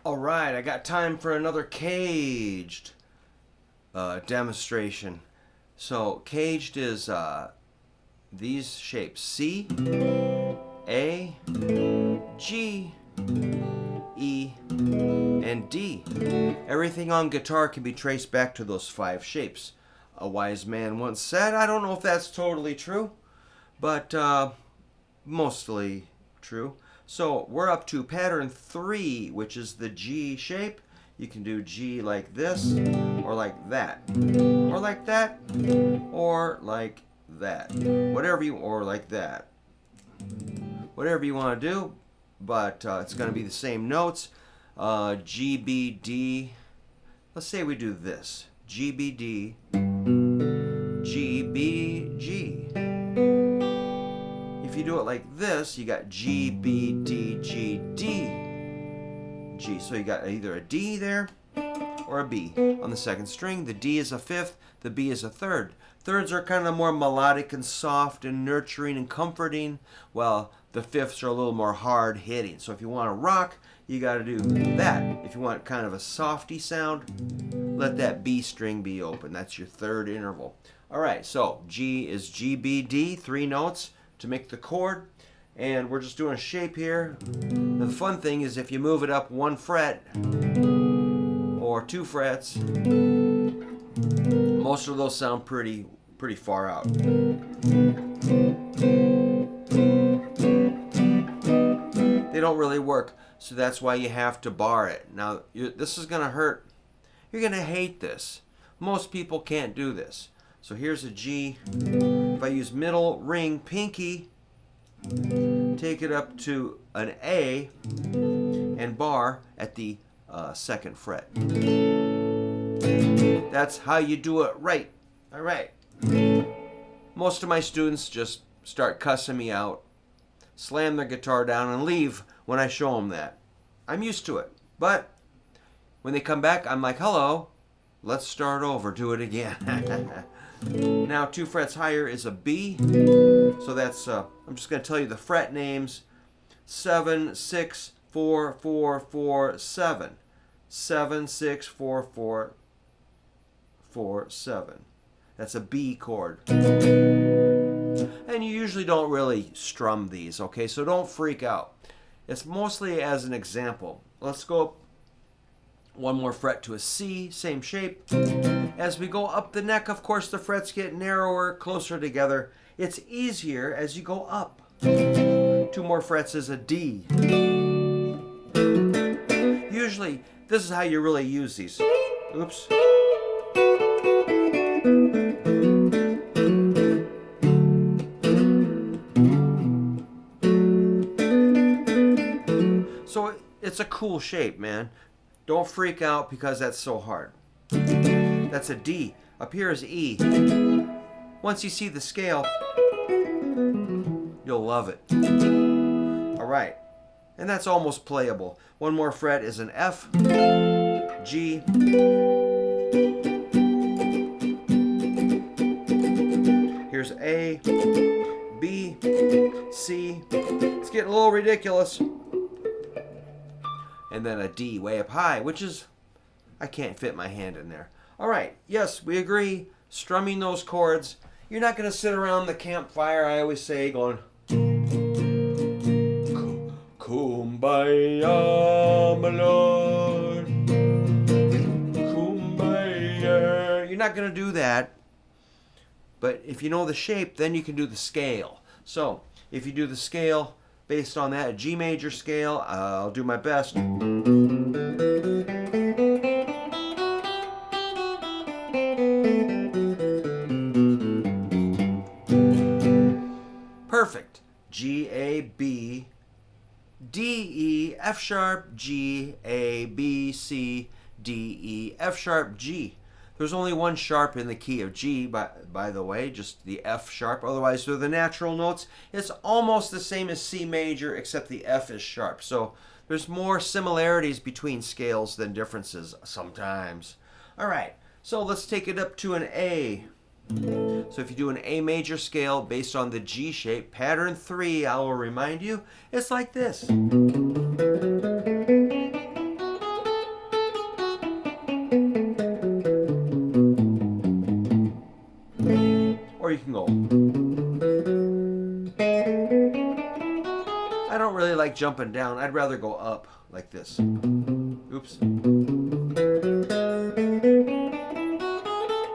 Alright, I got time for another caged demonstration. So, caged is these shapes: C, A, G, E, and D. Everything on guitar can be traced back to those 5 shapes. A wise man once said, I don't know if that's totally true, but mostly true. So we're up to pattern 3, which is the G shape. You can do G like this, or like that, or like that, or like that. Or like that. Whatever you want to do, but it's going to be the same notes. G, B, D. Let's say we do this. G, B, D, G, B, G. If you do it like this, you got G, B, D, G, D, G. So you got either a D there or a B on the second string. The D is a fifth, the B is a third. Thirds are kind of more melodic and soft and nurturing and comforting, while the fifths are a little more hard hitting. So if you want to rock, you got to do that. If you want kind of a softy sound, let that B string be open. That's your third interval. All right, so G is G, B, D, 3 notes to make the chord, and we're just doing a shape here. The fun thing is if you move it up 1 fret or 2 frets, most of those sound pretty far out. They don't really work, so that's why you have to bar it. Now, this is going to hurt. You're going to hate this. Most people can't do this. So here's a G. If I use middle ring pinky, take it up to an A, and bar at the 2nd fret. That's how you do it right. All right. Most of my students just start cussing me out, slam their guitar down, and leave when I show them that. I'm used to it. But when they come back, I'm like, hello, let's start over, do it again. Now 2 frets higher is a B. So that's, I'm just going to tell you the fret names. 7, 6, 4, 4, 4, 7. 7, 6, 4, 4, 4, 7. That's a B chord. And you usually don't really strum these, okay? So don't freak out. It's mostly as an example. Let's go up 1 more fret to a C, same shape. As we go up the neck, of course, the frets get narrower, closer together. It's easier as you go up. 2 more frets is a D. Usually, this is how you really use these. Oops. So it's a cool shape, man. Don't freak out because that's so hard. That's a D. Up here is E. Once you see the scale, you'll love it. All right. And that's almost playable. 1 more fret is an F, G, here's A, B, C. It's getting a little ridiculous. And then a D way up high, which is, I can't fit my hand in there. All right, yes, we agree. Strumming those chords. You're not going to sit around the campfire, I always say, going, Kumbaya, my Lord. Kumbaya. You're not going to do that. But if you know the shape, then you can do the scale. So, if you do the scale based on that, a G major scale, I'll do my best. Perfect. G, A, B, D, E, F sharp, G, A, B, C, D, E, F sharp, G. There's only 1 sharp in the key of G, by the way, just the F sharp. Otherwise, they're the natural notes. It's almost the same as C major, except the F is sharp. So there's more similarities between scales than differences sometimes. All right, so let's take it up to an A. So if you do an A major scale based on the G shape, pattern 3, I will remind you, it's like this. like jumping down. I'd rather go up like this. Oops.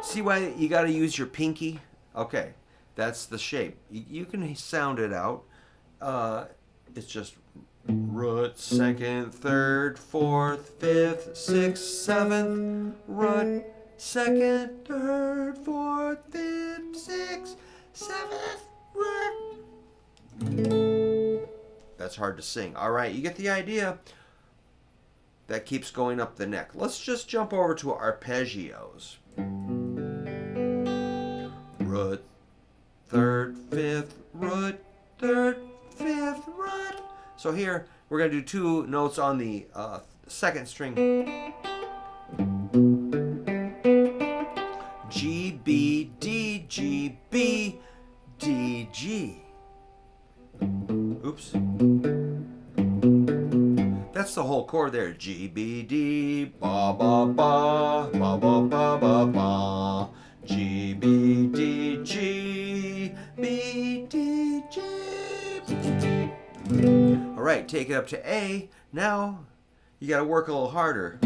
See why you got to use your pinky? Okay, that's the shape. You can sound it out. It's just root, second, third, fourth, fifth, sixth, seventh, root, second, third, fourth, fifth, sixth, seventh, root. That's hard to sing. All right, you get the idea. That keeps going up the neck. Let's just jump over to arpeggios. Root, third, fifth, root, third, fifth, root. So here, we're going to do 2 notes on the second string. G, B, D, G, B, D, G. Oops. That's the whole chord there. G, B, D, ba, ba, ba, ba, ba, ba, ba, ba. G, B, D, G, B, D, G. All right, take it up to A. Now, you got to work a little harder.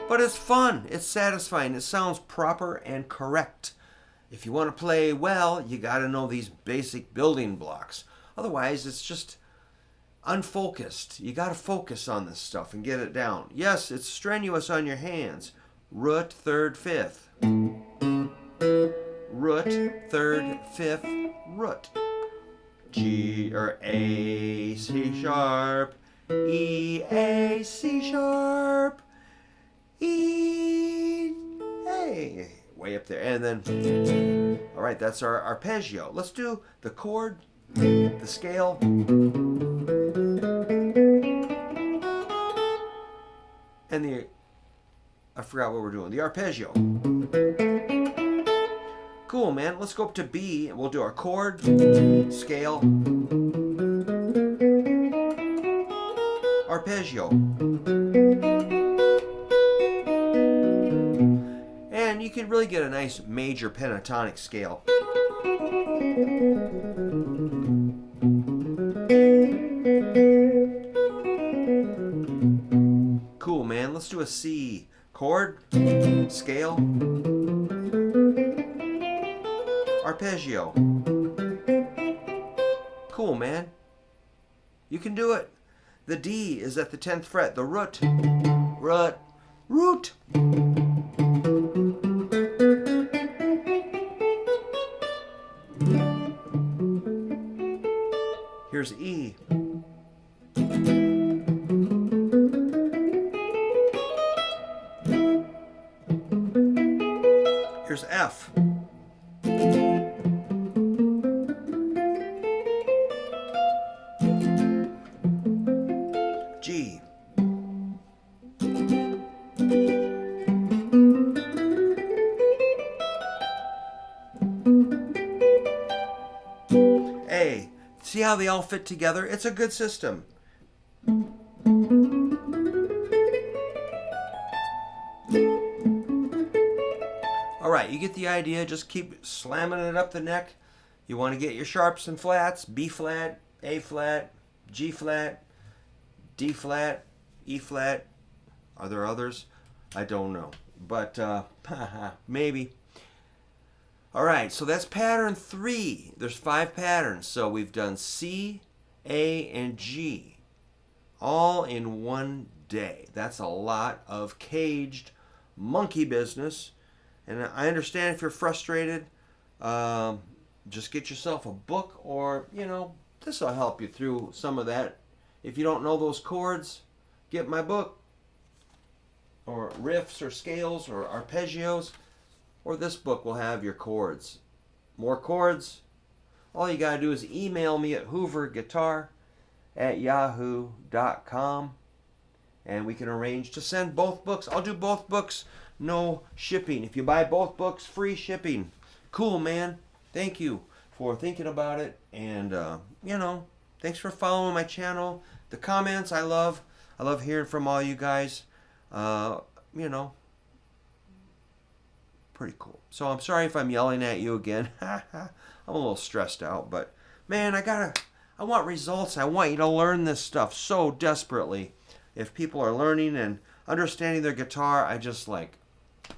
But it's fun. It's satisfying. It sounds proper and correct. If you want to play well, you got to know these basic building blocks. Otherwise, it's just unfocused. You got to focus on this stuff and get it down. Yes, it's strenuous on your hands. Root, third, fifth. Root, third, fifth, root. G or A, C sharp, E, A, C sharp, E, A. Way up there. And then, all right, that's our arpeggio. Let's do the chord, the scale. And I forgot what we're doing. The arpeggio. Cool, man. Let's go up to B, and we'll do our chord, scale, arpeggio. And you can really get a nice major pentatonic scale. Cool, man. Let's do a C. Chord, scale, arpeggio. Cool, man. You can do it. The D is at the 10th fret. The root, root, root. Here's E. Here's F. G. A. See how they all fit together? It's a good system. All right, you get the idea. Just keep slamming it up the neck. You want to get your sharps and flats. B flat, A flat, G flat, D flat, E flat. Are there others? I don't know. But maybe. All right, so that's pattern 3. There's 5 patterns. So we've done C, A, and G all in one day. That's a lot of caged monkey business. And I understand if you're frustrated, just get yourself a book, or, this will help you through some of that. If you don't know those chords, get my book, or riffs, or scales, or arpeggios, or this book will have your chords. More chords, all you got to do is email me at hooverguitar@yahoo.com, and we can arrange to send both books. I'll do both books, no shipping. If you buy both books, free shipping. Cool, man. Thank you for thinking about it, and thanks for following my channel. The comments I love hearing from all you guys. Pretty cool. So I'm sorry if I'm yelling at you again. I'm a little stressed out, but man, I I want results. I want you to learn this stuff so desperately. If people are learning and understanding their guitar, I just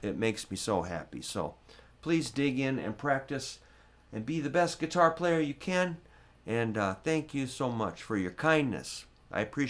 it makes me so happy. So please dig in and practice and be the best guitar player you can. And thank you so much for your kindness. I appreciate